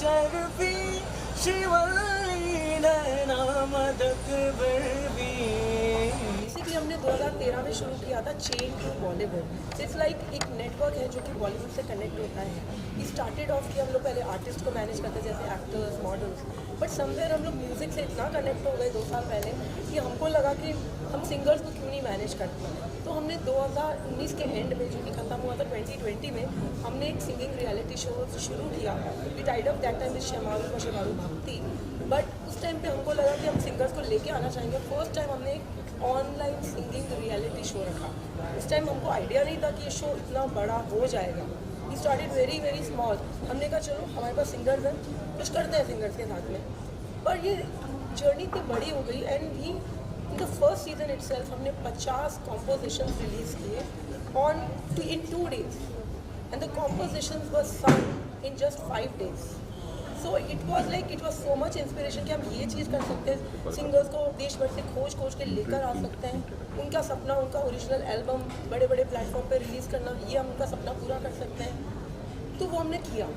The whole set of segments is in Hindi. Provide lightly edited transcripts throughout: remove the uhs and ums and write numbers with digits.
शर्फी शिवाली नैनामदक बर्फी। बेसिकली हमने 2013 में शुरू किया था chain to Bollywood. It's like एक नेटवर्क है जो कि बॉलीवुड से कनेक्ट होता है। ये स्टार्टेड ऑफ कि हम लोग पहले आर्टिस्ट को मैनेज करते जैसे एक्टर्स मॉडल्स, बट समवेयर हम लोग म्यूज़िक से इतना कनेक्ट हो गए 2 साल पहले कि हमको लगा कि हम सिंगर्स को क्यों नहीं मैनेज करते। तो हमने 2019 के एंड में, जो कि खत्म हुआ था 2020 में, हमने एक सिंगिंग रियलिटी शो शुरू किया। We tied up that time with Shemaroo Bhakti, but उस टाइम पे हमको लगा कि हम सिंगर्स को लेके आना चाहेंगे। फर्स्ट टाइम हमने एक ऑनलाइन सिंगिंग रियलिटी शो रखा। उस टाइम हमको आइडिया नहीं था कि ये शो इतना बड़ा हो जाएगा। We started very very small. हमने कहा चलो हमारे पास सिंगर्स हैं, कुछ करते हैं सिंगर्स के साथ में। पर ये जर्नी इतनी बड़ी हो गई and we in the first season itself हमने 50 कॉम्पोजिशन रिलीज किए in 2 days and the compositions were sung in just 5 days। So it was so much inspiration कि हम ये चीज़ कर सकते हैं। सिंगर्स को देश भर से खोज के लेकर आ सकते हैं। उनका सपना, उनका ओरिजिनल एल्बम बड़े बड़े प्लेटफॉर्म पे रिलीज़ करना, ये हम उनका सपना पूरा कर सकते हैं। तो वो हमने किया।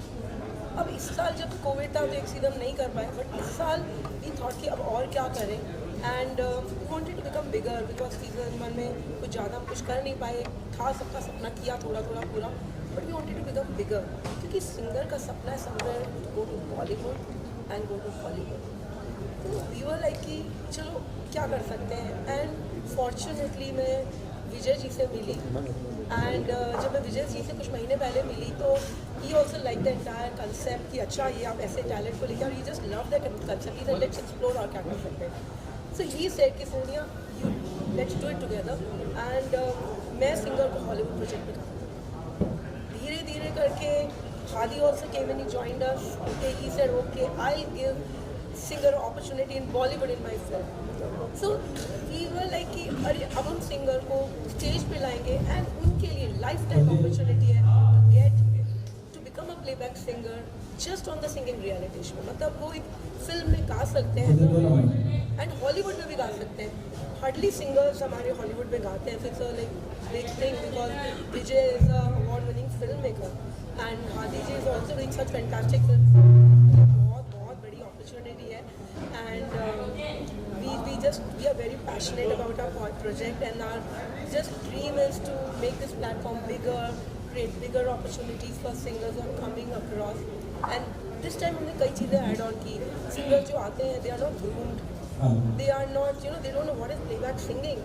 अब इस साल जब कोविड था तो एक सीजन नहीं कर पाए, बट इस साल वी थॉट कि अब और क्या करें and we wanted to become bigger because season 1 में कुछ ज़्यादा हम कुछ कर नहीं पाए था। सबका सपना किया थोड़ा थोड़ा पूरा, but we wanted to become bigger क्योंकि सिंगर का सपना है somewhere to go to Bollywood and go to Hollywood. तो वी वर लाइक कि चलो क्या कर सकते हैं। एंड फॉर्चुनेटली मैं विजय जी से मिली एंड जब मैं विजय जी से कुछ महीने पहले मिली तो he also like the entire concept कि अच्छा ये आप ऐसे टैलेंट को लेकर, you just love the concept, he let's explore और क्या कर सकते हैं। सो ही सेड कि Sonia you let's do it together and मैं सिंगर को हॉलीवुड प्रोजेक्ट में धीरे धीरे करके Hadi also came and he joined us. Okay, he said okay I give singer opportunity in Bollywood in my film. So we were like कि अरे अब हम सिंगर को स्टेज पे लाएंगे एंड उनके लिए लाइफ टाइम अपॉर्चुनिटी है to get to become a playback singer just on the singing reality show. मतलब वो एक फिल्म में गा सकते हैं एंड हॉलीवुड में भी गा सकते हैं। हार्डली सिंगर्स हमारे हॉलीवुड में गाते हैं, it's like big thing because Vijay is a award winning film maker and Hadi ji is also doing such fantastic film. बहुत बड़ी अपॉर्चुनिटी है and we are very passionate about our project and our just dream is to make this platform bigger, create bigger opportunities for singers who are coming across and this time हमने कई चीज़ें add on की। singers जो आते हैं they are not groomed, they are not they don't know what is playback singing।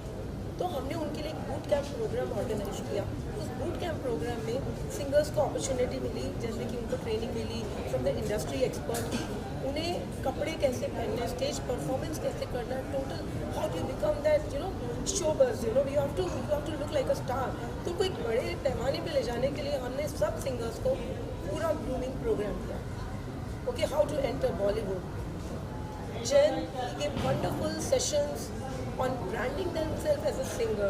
तो हमने उनके लिए एक बूट कैंप प्रोग्राम ऑर्गेनाइज किया। उस बूट कैंप प्रोग्राम में सिंगर्स को अपॉर्चुनिटी मिली, जैसे कि उनको ट्रेनिंग मिली फ्रॉम द इंडस्ट्री एक्सपर्ट, उन्हें कपड़े कैसे पहनने, स्टेज परफॉर्मेंस कैसे करना, total how to become that showbiz, you have to look like a star. तो उनको एक बड़े पैमाने पे ले जाने के लिए हमने सब सिंगर्स को पूरा ग्रूमिंग प्रोग्राम किया। Okay, how to enter Bollywood, Jen gave wonderful sessions on branding themselves as a singer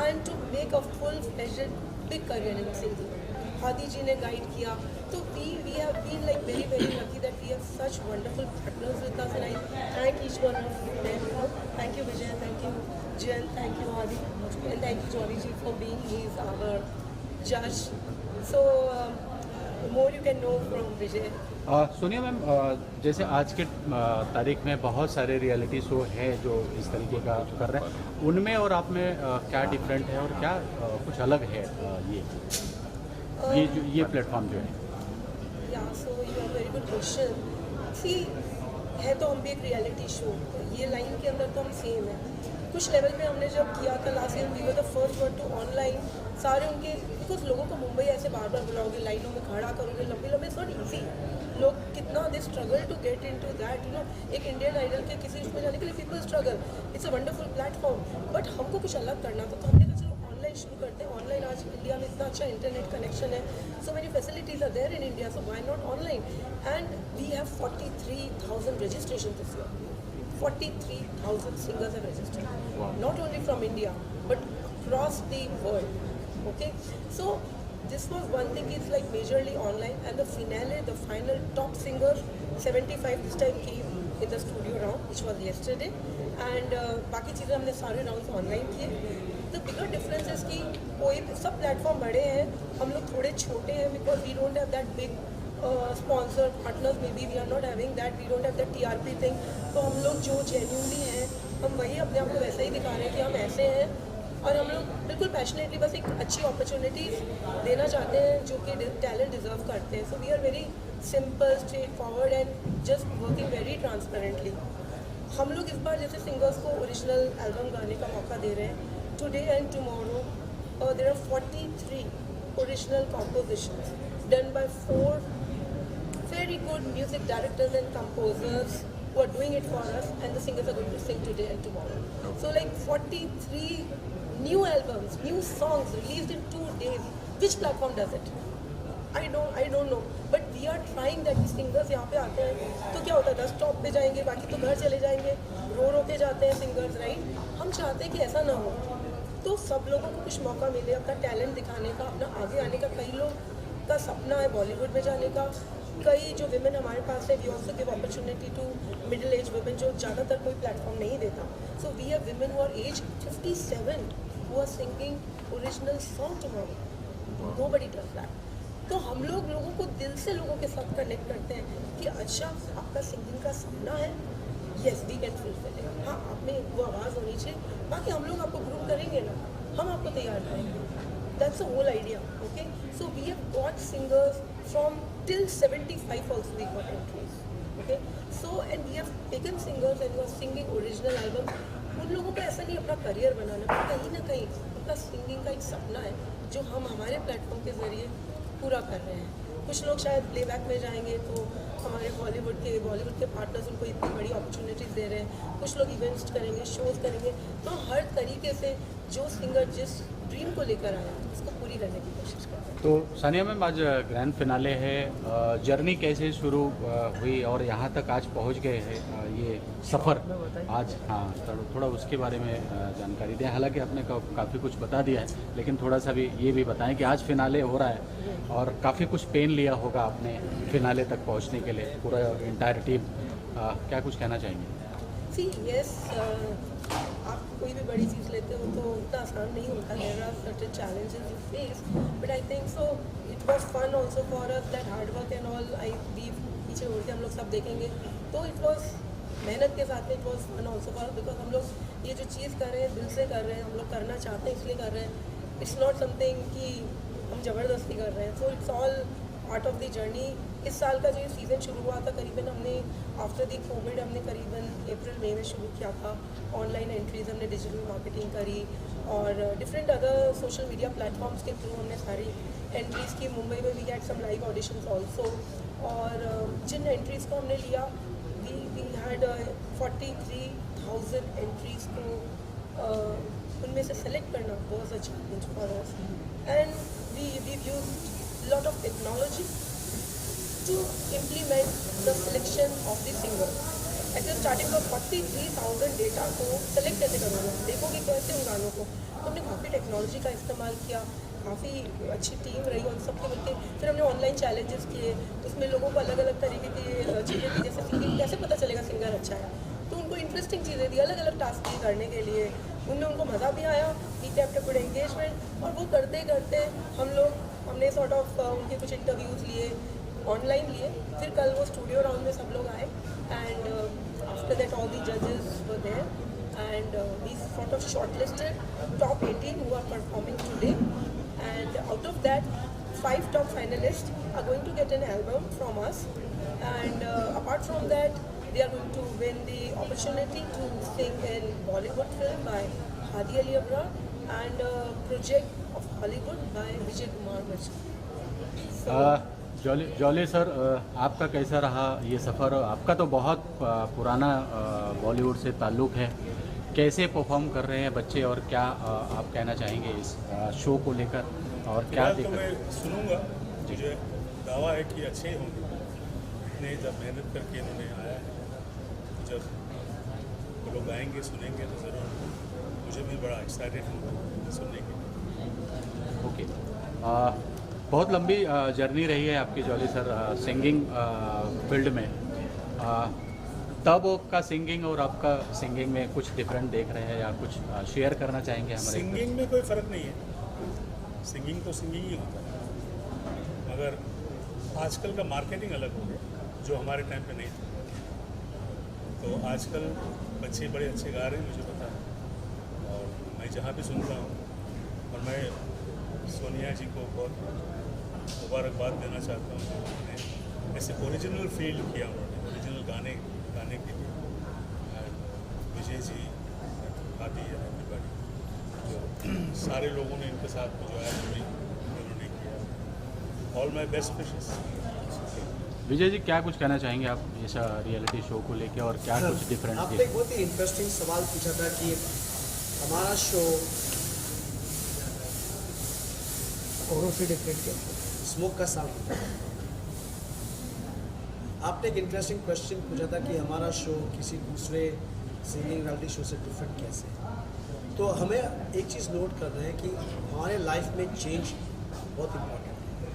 and to make a full-fledged big career in singing. Hadi ji ने guide किया। तो we have been like very very lucky that we have such wonderful partners with us and I thank each one of them. Thank you Vijay, thank you Jen, thank you Hadi and thank you Jolly ji for being his our judge. So more you can know from Vijay. Sonia ma'am, जैसे आज के तारीख में बहुत सारे रियलिटी शो हैं जो इस तरीके का कर रहे हैं, उनमें और आप में क्या डिफरेंट है और क्या कुछ अलग है ये प्लेटफॉर्म जो है? या so you are very good question. सी है तो हम भी एक रियलिटी शो, तो ये लाइन के अंदर तो हम सेम है। कुछ लेवल पे हमने जब किया था last year, we were the first one to online सारे उनके, बिकॉज लोगों को मुंबई ऐसे बार बार बुलाओगे, लाइनों में खड़ा करोगे लंबी लंबी, इट्स नॉट ईजी। लोग कितना they struggle to get into that, एक इंडियन आइडल के किसी उसमें जाने के लिए people struggle. It's a wonderful platform, but हमको कुछ अलग करना था। तो हमने कहा चलो ऑनलाइन शुरू करते हैं। ऑनलाइन आज इंडिया में इतना अच्छा इंटरनेट कनेक्शन है, so many facilities are there in India, so why not online. And we have 43,000 registration this year. 43,000 singers have registered, not only from India but across the world. Okay, so this was one thing, it's like majorly online, and the finale, the final top singers 75 this time came in the studio round which was yesterday, and बाकी चीज़ें हमने सारे राउंड्स ऑनलाइन किए। The bigger difference is कि कोई सब प्लेटफॉर्म बड़े हैं, हम लोग थोड़े छोटे हैं because we don't have that big sponsor partners में भी we are not having that, we don't have that TRP thing. तो हम लोग जो जेन्युइनली हैं हम वही अपने आप को वैसा ही दिखा रहे हैं कि हम ऐसे हैं, और हम लोग बिल्कुल पैशनेटली बस एक अच्छी अपॉर्चुनिटी देना चाहते हैं जो कि टैलेंट डिजर्व करते हैं। So we are very simple, straightforward and just working very transparently. हम लोग इस बार जैसे सिंगर्स को ओरिजिनल एल्बम गाने का मौका दे रहे हैं। Today and tomorrow there are 43 original compositions done by 4 very good music directors and composers who are doing it for us, and the singers are going to sing today and tomorrow. So like 43 new albums, new songs released in 2 days. Which platform does it? I don't know. But we are trying that. Singers यहाँ पे आते हैं तो क्या होता है 10 स्टॉप पे जाएंगे, बाकी तो घर चले जाएंगे, रो के जाते हैं सिंगर्स, राइट? हम चाहते हैं कि ऐसा ना हो, तो सब लोगों को कुछ मौका मिले अपना टैलेंट दिखाने का, अपना आगे आने का। कई लोग का सपना है बॉलीवुड में जाने का, कई जो विमेन हमारे पास है we also give opportunity to middle age women जो ज़्यादातर कोई प्लेटफॉर्म नहीं देता। So we have women who are age 57 who are singing original song tomorrow. Nobody does that. तो हम लोगों को दिल से लोगों के साथ कनेक्ट करते हैं कि अच्छा आपका सिंगिंग का सपना है, yes we can fulfil it. हाँ, आप में वो आवाज़ होनी चाहिए, बाकी हम लोग आपको ग्रूम करेंगे ना, हम आपको तैयार करेंगे। That's the whole idea, okay? So we have got singers from till 75 also we got entries, okay? So and we have taken singers and who are singing original albums. उन लोगों का ऐसा नहीं अपना करियर बनाना, पर कहीं ना कहीं उनका सिंगिंग का एक सपना है जो हम हमारे प्लेटफॉर्म के ज़रिए पूरा कर रहे हैं। कुछ लोग शायद प्लेबैक में जाएंगे तो हमारे बॉलीवुड के पार्टनर्स उनको इतनी बड़ी अपॉर्चुनिटीज़ दे रहे हैं, कुछ लोग इवेंट्स करेंगे, शोज़ करेंगे। तो हर तरीके से जो सिंगर जिस ड्रीम को लेकर आया उसको पूरी करने की कोशिश करते हैं। तो सानिया मैम, आज ग्रैंड फिनाले है, जर्नी कैसे शुरू हुई और यहाँ तक आज पहुँच गए हैं, ये सफ़र आज, हाँ थोड़ा उसके बारे में जानकारी दें। हालांकि आपने काफ़ी कुछ बता दिया है, लेकिन थोड़ा सा भी ये भी बताएं कि आज फिनाले हो रहा है और काफ़ी कुछ पेन लिया होगा आपने फिनाले तक पहुँचने के लिए, पूरा इंटायर टीम, क्या कुछ कहना चाहेंगे? सी यस, आप कोई भी बड़ी चीज़ लेते हो तो उतना आसान नहीं होता। There are certain challenges you face, but I think so it was fun also for us that hard work and all. I we पीछे उड़ के हम लोग सब देखेंगे, तो इट वाज मेहनत के साथ में it was fun also for, because हम लोग ये जो चीज़ कर रहे हैं दिल से कर रहे हैं, हम लोग करना चाहते हैं इसलिए कर रहे हैं। इट्स नॉट समथिंग कि हम ज़बरदस्ती कर रहे हैं। So it's all part of the journey. इस साल का जो ये सीज़न शुरू हुआ था करीबन हमने आफ्टर द कोविड हमने करीबन अप्रैल मई में शुरू किया था। ऑनलाइन एंट्रीज हमने डिजिटल मार्केटिंग करी और different other social media platforms के थ्रू हमने सारी एंट्रीज़ की। मुंबई में we had some live auditions also, और जिन एंट्रीज़ को हमने लिया वी हैड 43,000 एंट्रीज़ को उनमें से सेलेक्ट करना was a challenge for us, and we used lot of technology to implement the selection of the singer. Actually starting from 43,000 data को सेलेक्ट कैसे करोगे, देखोगे कैसे उन गानों को। तो हमने काफ़ी टेक्नोलॉजी का इस्तेमाल किया, काफ़ी अच्छी टीम रही और सबके मिलकर फिर हमने ऑनलाइन चैलेंजेस किए। उसमें लोगों को अलग अलग तरीके की चीज़ें दी, जैसे सिंगिंग कैसे पता चलेगा सिंगर अच्छा है, तो उनको इंटरेस्टिंग चीज़ें दी, अलग अलग टास्क दिए करने के लिए। उनमें उनको मज़ा भी आया, we kept a good engagement, और वो करते करते हमने सॉर्ट ऑफ उनके कुछ इंटरव्यूज़ लिए, ऑनलाइन लिए। फिर कल वो स्टूडियो राउंड में सब लोग आए, and after that all the जजेस were there, and we sort of shortlisted top 18 who are performing today, and out of that 5 top finalists are going to get an album from us, and apart from that they are going to win the opportunity to sing in Bollywood film by Hadi Ali Abrar and project of Hollywood by Vijay Kumar Bachchan. Jolly sir, आपका कैसा रहा ये सफ़र? आपका तो बहुत पुराना बॉलीवुड से ताल्लुक़ है, कैसे परफॉर्म कर रहे हैं बच्चे और क्या आप कहना चाहेंगे इस शो को लेकर, और क्या तो मैं सुनूंगा, मुझे दावा है कि अच्छे ही होंगे। इतने जब मेहनत करके इन्होंने आया है, तो जब वो लोग आएंगे सुनेंगे तो ज़रूर मुझे भी बड़ा एक्साइटेड होगा सुनने के। ओके, बहुत लंबी जर्नी रही है आपकी जॉली सर सिंगिंग फील्ड में। तब का सिंगिंग और आपका सिंगिंग में कुछ डिफरेंट देख रहे हैं या कुछ शेयर करना चाहेंगे हमारे? सिंगिंग में कोई फ़र्क नहीं है, सिंगिंग तो सिंगिंग ही होता है, मगर आजकल का मार्केटिंग अलग हो गया जो हमारे टाइम पे नहीं था। तो आजकल बच्चे बड़े अच्छे गा रहे हैं, मुझे पता है। और मैं जहाँ भी सुनता हूँ, और मैं सोनिया जी को बहुत मुबारकबाद देना चाहता हूँ, उन्होंने ऐसे ओरिजिनल फील किया, उन्होंने ओरिजिनल गाने गाने के लिए। विजय जी, आदि, एवरीबॉडी, जो सारे लोगों ने इनके साथ जो है उन्होंने किया। All my best wishes. Vijay ji, क्या कुछ कहना चाहेंगे आप ऐसा रियलिटी शो को लेके, और क्या कुछ डिफरेंट आपने एक बहुत ही इंटरेस्टिंग सवाल पूछा था कि हमारा शो और फिर डिफरेंट क्या स्मोक का साउंड। आपने एक इंटरेस्टिंग क्वेश्चन पूछा था कि हमारा शो किसी दूसरे सिंगिंग रियलिटी शो से डिफरेंट कैसे है। तो हमें एक चीज़ नोट करना है कि हमारे लाइफ में चेंज बहुत इम्पोर्टेंट है,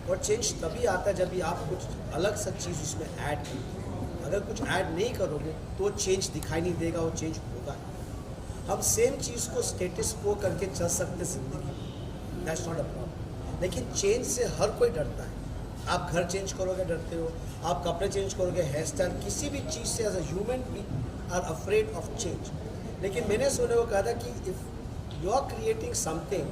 और चेंज तभी आता है जब भी आप कुछ अलग सा चीज़ उसमें ऐड करेंगे। अगर कुछ ऐड नहीं करोगे तो चेंज दिखाई नहीं देगा, वो चेंज होगा नहीं। हम सेम चीज़ को स्टेटस को करके चल सकते जिंदगी, दैट्स नॉट अ प्रॉब्लम। लेकिन चेंज से हर कोई डरता है। आप घर चेंज करोगे डरते हो, आप कपड़े चेंज करोगे, हेयर स्टाइल, किसी भी चीज़ से as a human we are afraid of change. लेकिन मैंने सुने को कहा था कि if you are creating something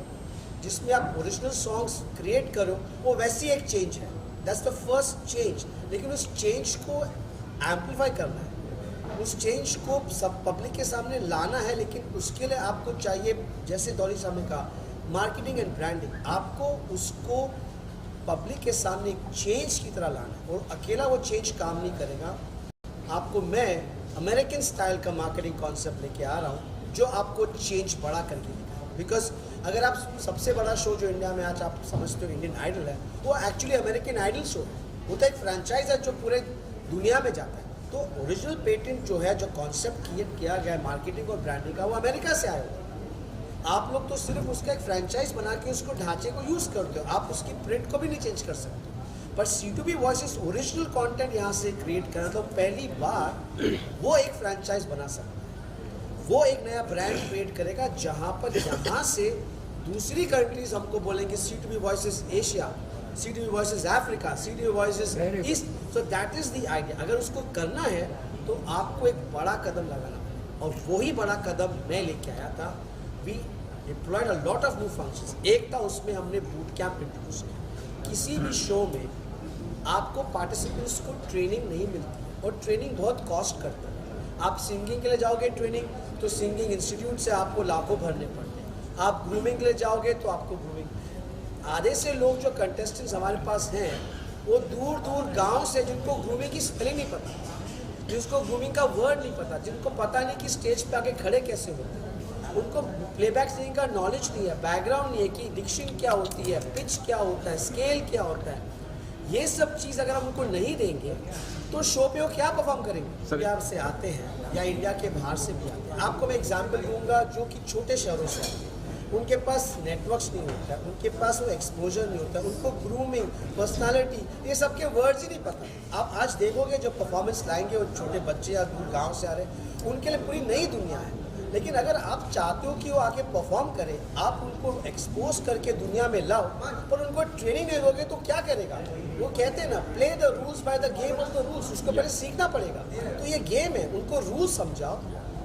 जिसमें आप ओरिजिनल सॉन्ग्स क्रिएट करो, वो वैसी एक चेंज है, दैट्स द फर्स्ट चेंज। लेकिन उस चेंज को एम्पलीफाई करना है, उस चेंज को सब पब्लिक के सामने लाना है। लेकिन उसके लिए आपको चाहिए, जैसे दौली साहब ने कहा, मार्केटिंग एंड ब्रांडिंग। आपको उसको पब्लिक के सामने एक चेंज की तरह लाना है, और अकेला वो चेंज काम नहीं करेगा। आपको मैं अमेरिकन स्टाइल का मार्केटिंग कॉन्सेप्ट लेके आ रहा हूँ जो आपको चेंज बड़ा करके दिखाए। बिकॉज अगर आप सबसे बड़ा शो जो इंडिया में आज आप समझते हो इंडियन आइडल है, वो एक्चुअली अमेरिकन आइडल शो है। वो तो एक फ्रेंचाइज है जो पूरे दुनिया में जाता है। तो ओरिजिनल पेटेंट जो है, जो कॉन्सेप्ट क्रिएट किया गया है मार्केटिंग और ब्रांडिंग का, वो अमेरिका से आया हुआ है। आप लोग तो सिर्फ उसका एक फ्रेंचाइज बना के उसको ढांचे को यूज़ करते हो, आप उसकी प्रिंट को भी नहीं चेंज कर सकते। पर C2B वॉइसेस ओरिजिनल कंटेंट यहाँ से क्रिएट करना, तो पहली बार वो एक फ्रेंचाइज बना सकता है, वो एक नया ब्रांड क्रिएट करेगा, जहाँ पर यहाँ से दूसरी कंट्रीज हमको बोलेंगे C2B voices Asia, C2B voices Africa, C2B voices east. So that is the idea. अगर उसको करना है तो आपको एक बड़ा कदम लगाना पड़ेगा, और वही बड़ा कदम मैं लेके आया था। We deployed a lot of new functions. एक था उसमें हमने बूट कैंप इंट्रोड्यूस किया। किसी भी शो में आपको पार्टिसिपेंट्स को ट्रेनिंग नहीं मिलती है, और ट्रेनिंग बहुत कॉस्ट करता है। आप सिंगिंग के लिए जाओगे ट्रेनिंग, तो सिंगिंग इंस्टीट्यूट से आपको लाखों भरने पड़ते हैं। आप ग्रूमिंग के लिए जाओगे तो आपको ग्रूमिंग। आधे से लोग जो कंटेस्टेंट्स हमारे पास हैं, वो दूर दूर गांव से, जिनको ग्रूमिंग की स्पेलिंग नहीं पता, जिसको ग्रूमिंग का वर्ड नहीं पता, जिनको पता नहीं कि स्टेज पे आके खड़े कैसे होते हैं, उनको प्लेबैक सिंगिंग का नॉलेज नहीं है, बैकग्राउंड नहीं है कि डिक्शन क्या होती है, पिच क्या होता है, स्केल क्या होता है। ये सब चीज़ अगर हम उनको नहीं देंगे तो शो पे वो क्या परफॉर्म करेंगे। बिहार से आते हैं या इंडिया के बाहर से भी आते हैं। आपको मैं एग्जांपल दूंगा जो कि छोटे शहरों से आते हैं, उनके पास नेटवर्क्स नहीं होता है, उनके पास वो एक्सपोजर नहीं होता है, उनको ग्रूमिंग, पर्सनालिटी, ये सब के वर्ड्स ही नहीं पता। आप आज देखोगे जो परफॉर्मेंस लाएंगे वो छोटे बच्चे या दूर गाँव से आ रहे हैं, उनके लिए पूरी नई दुनिया है। लेकिन अगर आप चाहते हो कि वो आके परफॉर्म करें, आप उनको एक्सपोज करके दुनिया में लाओ, पर उनको ट्रेनिंग नहीं दोगे तो क्या करेगा। वो कहते हैं ना, play the rules by the game of the rules. उसको पहले सीखना पड़ेगा। तो ये गेम है, उनको रूल्स समझाओ,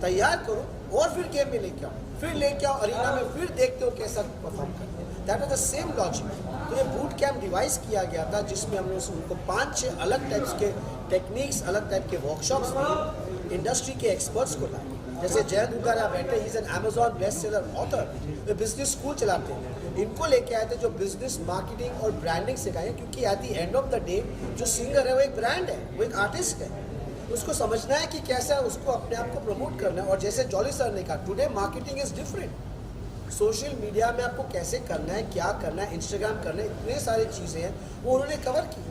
तैयार करो, और फिर गेम में लेके आओ, फिर लेके आओ अरीना में, फिर देखते हो कैसा परफॉर्म करते हैं। That is the same logic. तो ये बूट कैंप डिवाइस किया गया था, जिसमें हमने उनको 5-6 अलग टाइप्स के टेक्निक्स, अलग टाइप के वर्कशॉप्स दिए, इंडस्ट्री के एक्सपर्ट्स को लाए। जैसे जयंत दुधारा बैठे, he is an Amazon best seller author, way business school चलाते हैं। इनको लेके आए थे जो बिजनेस, मार्केटिंग और ब्रांडिंग सिखाए, क्योंकि at the end of the day जो सिंगर है वो एक ब्रांड है, वो एक आर्टिस्ट है। उसको समझना है कि कैसा उसको अपने आप को प्रमोट करना है। और जैसे जॉली सर ने कहा, today marketing is different. Social media में आपको कैसे करना है, क्या करना है, इंस्टाग्राम करना है, इतने सारी चीज़ें हैं, वो उन्होंने कवर की।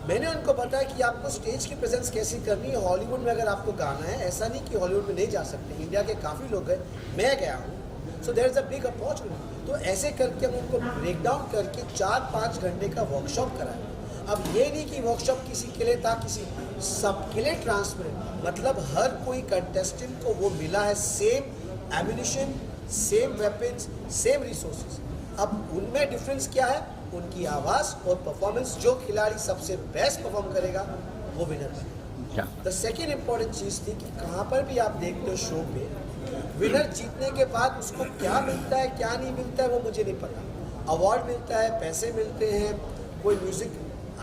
मैंने उनको बताया कि आपको स्टेज की प्रेजेंस कैसी करनी है। हॉलीवुड में अगर आपको गाना है, ऐसा नहीं कि हॉलीवुड में नहीं जा सकते, इंडिया के काफ़ी लोग हैं, मैं गया हूँ। So there is a big opportunity. तो ऐसे करके हम उनको ब्रेक डाउन करके 4-5 घंटे का वर्कशॉप कराया। अब ये नहीं कि वर्कशॉप किसी के लिए था, किसी सबके लिए ट्रांसपेरेंट, मतलब हर कोई कंटेस्टेंट को वो मिला है same ammunition, same weapons, same resources. अब उनमें डिफरेंस क्या है, उनकी आवाज़ और परफॉर्मेंस, जो खिलाड़ी सबसे बेस्ट परफॉर्म करेगा वो विनर बनेगा। द सेकेंड इम्पॉर्टेंट चीज़ थी कि कहाँ पर भी आप देखते हो शो पे, विनर जीतने के बाद उसको क्या मिलता है क्या नहीं मिलता है वो मुझे नहीं पता। अवार्ड मिलता है, पैसे मिलते हैं, कोई म्यूज़िक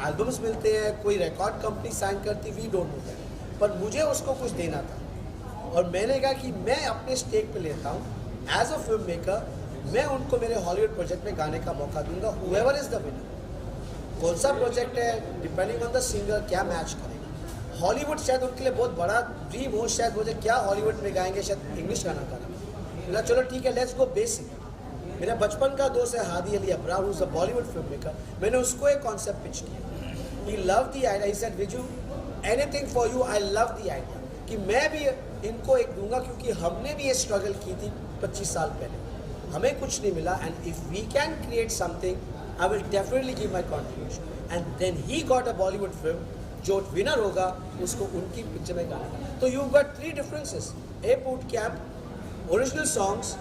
एल्बम्स मिलते हैं, कोई रिकॉर्ड कंपनी साइन करती, वी डोंट नो दैट। पर मुझे उसको कुछ देना था और मैंने कहा कि मैं अपने स्टेक पे लेता हूँ एज अ फिल्म मेकर, मैं उनको मेरे हॉलीवुड प्रोजेक्ट में गाने का मौका दूंगा, हुएवर इज़ द विनर। कौन सा प्रोजेक्ट है डिपेंडिंग ऑन द सिंगर क्या मैच करेगा। हॉलीवुड शायद उनके लिए बहुत बड़ा ड्रीम हो, शायद मुझे क्या हॉलीवुड में गाएंगे, शायद इंग्लिश गाना गाना। बोला चलो ठीक है, लेट्स गो बेसिक। मेरा बचपन का दोस्त है Hadi Ali Abrar, who is a Bollywood film maker. मैंने उसको एक कॉन्सेप्ट पिच किया, he love the idea, he said Viju anything for you, I love the idea, कि मैं भी इनको एक दूंगा क्योंकि हमने भी ये स्ट्रगल की थी 25 साल पहले, हमें कुछ नहीं मिला, and if we can create something I will definitely give my contribution. And then he got a Bollywood film, जो विनर होगा उसको उनकी पिक्चर में गाना। तो you got 3 differences, a boot camp, original songs,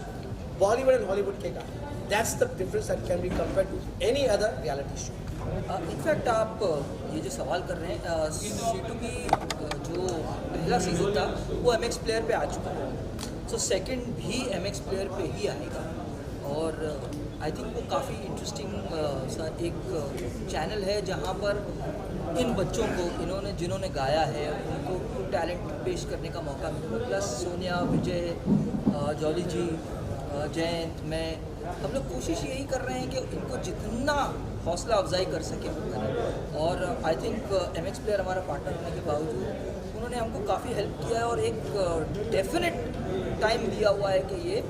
Bollywood and Hollywood के गाने। That's the difference that can be compare to any other reality show. In fact आप ये जो सवाल कर रहे हैं, C2 की जो पहला सीज़न था वो MX प्लेयर पे आ चुका है, सो सेकंड भी MX प्लेयर पे ही आएगा। और आई थिंक वो काफ़ी इंटरेस्टिंग सा एक चैनल है जहाँ पर इन बच्चों को जिन्होंने गाया है उनको टैलेंट पेश करने का मौका मिलेगा। प्लस सोनिया, विजय, जॉली जी, जयंत, मैं, हम लोग कोशिश यही कर रहे हैं कि इनको जितना हौसला अफजाई कर सके वो करें। और आई थिंक MX प्लेयर हमारा पार्टनर होने के बावजूद उन्होंने हमको काफ़ी हेल्प किया है और एक डेफिनेट टाइम दिया हुआ है कि ये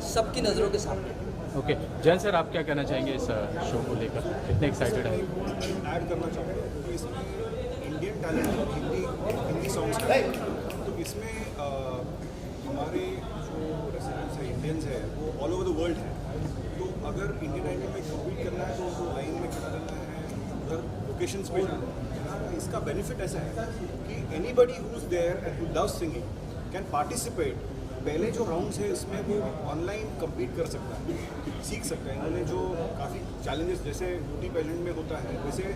सबकी नज़रों के सामने। ओके जैन सर, आप क्या कहना चाहेंगे इस शो को लेकर, कितने एक्साइटेड हैं? ऐड करना चाहूँगा तो इसमें इंडियन टैलेंट और हिंदी सॉन्ग्स का, तो इसमें हमारे जो रेसिडेंट्स हैं, इंडियंस हैं, वो ऑल ओवर द वर्ल्ड है। तो अगर इंडियन आइडल में कम्पीट करना है तो उनको लाइन में खड़ा रहना है, उधर लोकेशंस पे जाना है। इसका बेनिफिट ऐसा है कि anybody who is there and who loves singing can participate. पहले जो राउंड्स है इसमें वो ऑनलाइन कम्पीट कर सकता है, सीख सकता है। इन्होंने जो काफ़ी चैलेंजेस जैसे ब्यूटी पेजेंट में होता है, वैसे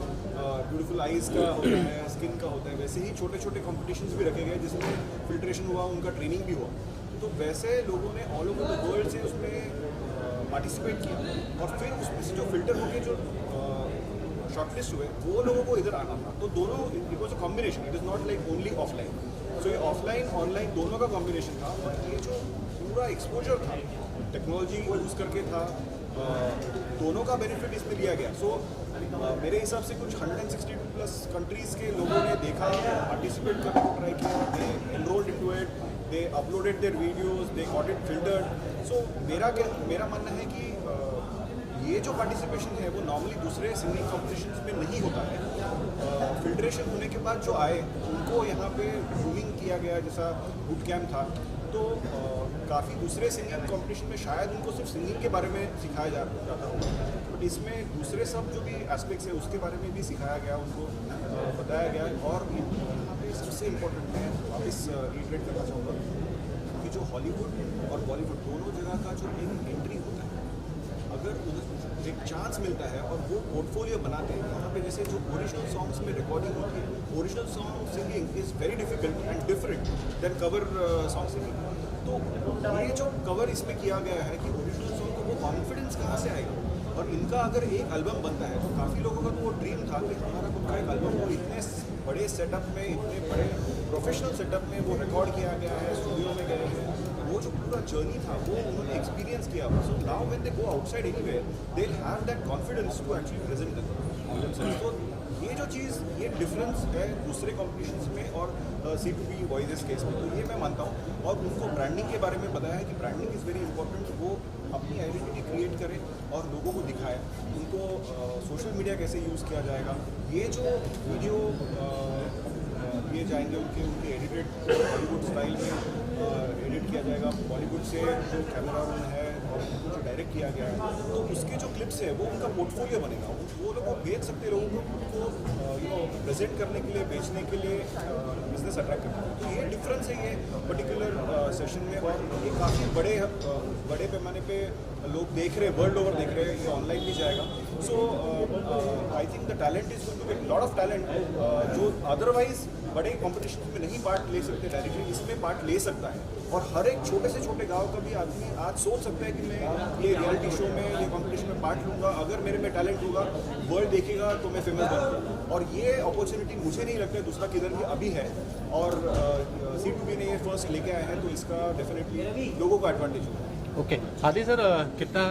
ब्यूटीफुल आइज़ का होता है, स्किन का होता है, वैसे ही छोटे छोटे कॉम्पिटिशन्स भी रखे गए जिसमें फिल्ट्रेशन हुआ, उनका ट्रेनिंग भी हुआ। तो वैसे लोगों ने ऑल ओवर द वर्ल्ड से उसमें पार्टिसिपेट किया और फिर उसमें से जो फिल्टर होके जो शॉर्टलिस्ट हुए वो लोगों को इधर आना था। तो दोनों, it was a combination, it is not like only offline. सो ये ऑफलाइन ऑनलाइन दोनों का कॉम्बिनेशन था। और ये जो पूरा एक्सपोजर था टेक्नोलॉजी यूज़ करके था, दोनों का बेनिफिट इसमें लिया गया। सो मेरे हिसाब से कुछ 162+ कंट्रीज़ के लोगों ने देखा, पार्टिसिपेट करने को ट्राई किया, they enrolled into it, they uploaded their videos, they got it filtered. So मेरा मानना है कि ये जो पार्टिसिपेशन है वो नॉर्मली दूसरे सिंगिंग कॉम्पिटिशन्स में नहीं होता है। फिल्ट्रेशन होने के बाद जो आए उनको यहाँ पे ग्रूमिंग किया गया, जैसा बूट कैम्प था। तो काफ़ी दूसरे सिंगिंग कॉम्पिटिशन में शायद उनको सिर्फ सिंगिंग के बारे में सिखाया जाता होगा, बट इसमें दूसरे सब जो भी एस्पेक्ट्स है उसके बारे में भी सिखाया गया, उनको बताया गया। और यहाँ पे सबसे इम्पोर्टेंट मैं वापस रिट्रेट करना चाहूँगा कि जो हॉलीवुड और बॉलीवुड दोनों जगह का जो एक एंट्री होता है, अगर उन्हें एक चांस मिलता है और वो पोर्टफोलियो बनाते हैं, यहाँ पे जैसे जो ओरिजिनल सॉन्ग्स में रिकॉर्डिंग होती है, original song singing is very difficult and different than cover song singing. तो ये जो कवर इसमें किया गया है कि ओरिजिनल सॉन्ग को वो कॉन्फिडेंस कहाँ से आएगा। और इनका अगर एक एल्बम बनता है तो काफ़ी लोगों का तो वो ड्रीम था कि हमारा खुद का एक एल्बम हो, इतने बड़े सेटअप में, इतने बड़े प्रोफेशनल सेटअप में वो रिकॉर्ड किया गया है, स्टूडियो में गए हैं, वो जो पूरा जर्नी था वो उन्होंने एक्सपीरियंस किया। So now when they go outside anywhere they will have that confidence to actually present themselves. तो ये जो चीज़, ये डिफरेंस है दूसरे कॉम्पिटिशन्स में और C2B वॉइसेस केस में, तो ये मैं मानता हूँ। और उनको ब्रांडिंग के बारे में बताया है कि ब्रांडिंग इज़ वेरी इंपॉर्टेंट, वो अपनी आइडेंटिटी क्रिएट करें और लोगों को दिखाए, उनको सोशल मीडिया कैसे यूज़ किया जाएगा। ये जो वीडियो ये जाएंगे उनके एडिटेड बॉलीवुड स्टाइल में एडिट किया जाएगा, बॉलीवुड से जो कैमरा मैन है और उनको जो डायरेक्ट किया गया है, तो उसके जो क्लिप्स है वो उनका पोर्टफोलियो बनेगा। वो लोग बेच सकते लोगों को, उनको प्रेजेंट करने के लिए, बेचने के लिए, बिजनेस अट्रैक्ट करने के लिए। तो ये डिफरेंस है, ये पर्टिकुलर डिस्कशन में, और ये काफ़ी बड़े पैमाने पे लोग देख रहे हैं, वर्ल्ड ओवर देख रहे हैं, ये ऑनलाइन भी जाएगा. So I think the talent is going to be lot of talent जो अदरवाइज बड़े कॉम्पिटिशन में नहीं पार्ट ले सकते डायरेक्टली, इसमें पार्ट ले सकता है. और हर एक छोटे से छोटे गांव का भी आदमी आज सोच सकता है कि मैं ये रियलिटी शो में, ये कॉम्पिटिशन में पार्ट लूँगा, अगर मेरे में टैलेंट होगा, वर्ल्ड देखेगा तो मैं फेमस बनूँगा. और ये अपॉर्चुनिटी मुझे नहीं लगता है दूसरा किधर भी अभी है, और C2B ने ये फर्स्ट लेके आए हैं, तो इसका डेफिनेटली लोगों को एडवांटेज होगा. ओके आदि सर, कितना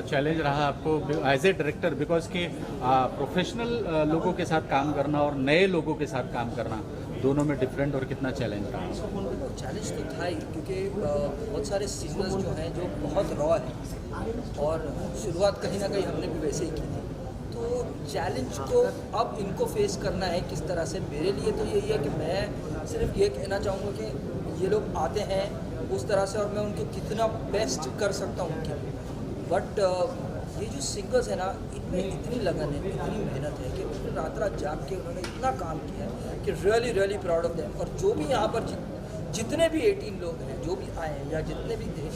चैलेंज रहा आपको एज ए डायरेक्टर, बिकॉज कि प्रोफेशनल लोगों के साथ काम करना और नए लोगों के साथ काम करना, दोनों में डिफरेंट, और कितना चैलेंज रहा? चैलेंज तो था ही, क्योंकि बहुत सारे सिंगर्स जो हैं जो बहुत रॉ हैं, और शुरुआत कहीं ना कहीं हमने भी वैसे ही की थी. तो चैलेंज को अब इनको फेस करना है किस तरह से. मेरे लिए तो यही है कि मैं सिर्फ ये कहना चाहूँगा कि ये लोग आते हैं उस तरह से, और मैं उनको कितना बेस्ट कर सकता हूँ उनके. बट ये जो सिंगर्स हैं ना, इनमें इतनी लगन है, इतनी मेहनत है कि उन्होंने रात जाग के उन्होंने इतना काम किया है कि रियली प्राउड ऑफ देम. और जो भी यहाँ पर जितने भी 18 लोग हैं जो भी आए हैं, या जितने भी थे,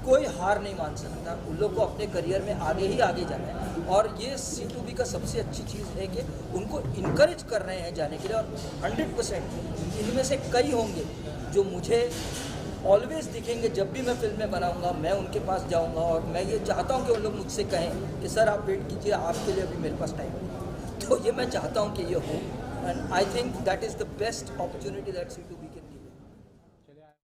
कोई हार नहीं मान सकता. उन लोग को अपने करियर में आगे ही आगे जाना है. और ये C2B का सबसे अच्छी चीज़ है कि उनको इनकरेज कर रहे हैं जाने के लिए. और 100% इनमें से कई होंगे जो मुझे ऑलवेज दिखेंगे. जब भी मैं फिल्में बनाऊंगा मैं उनके पास जाऊंगा, और मैं ये चाहता हूं कि उन लोग मुझसे कहें कि सर आप वेट कीजिए, आपके लिए अभी मेरे पास टाइम है. तो ये मैं चाहता हूं कि ये हो. And I think that is the best opportunity that C2B